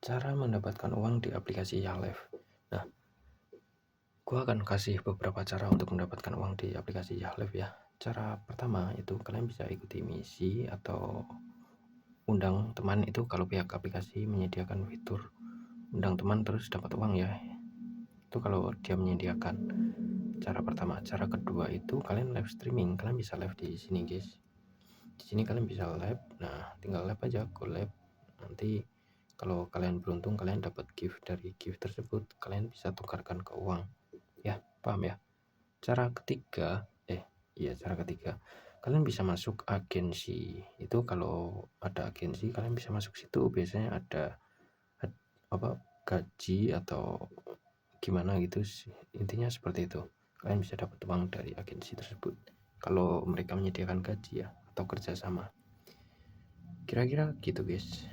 Cara mendapatkan uang di aplikasi Yahlev. Nah, gua akan kasih beberapa cara untuk mendapatkan uang di aplikasi Yahlev ya. Cara pertama itu kalian bisa ikuti misi atau undang teman. Itu kalau pihak aplikasi menyediakan fitur undang teman terus dapat uang ya. Itu kalau dia menyediakan. Cara pertama. Cara kedua itu kalian live streaming. Kalian bisa live di sini guys. Di sini kalian bisa live. Nah, tinggal live aja, go live. Nanti kalau kalian beruntung kalian dapat gift, dari gift tersebut kalian bisa tukarkan ke uang ya, paham ya. Cara ketiga cara ketiga, kalian bisa masuk agensi. Itu kalau ada agensi kalian bisa masuk situ, biasanya ada gaji atau gimana gitu sih. Intinya seperti itu, kalian bisa dapat uang dari agensi tersebut kalau mereka menyediakan gaji ya atau kerjasama, kira-kira gitu guys.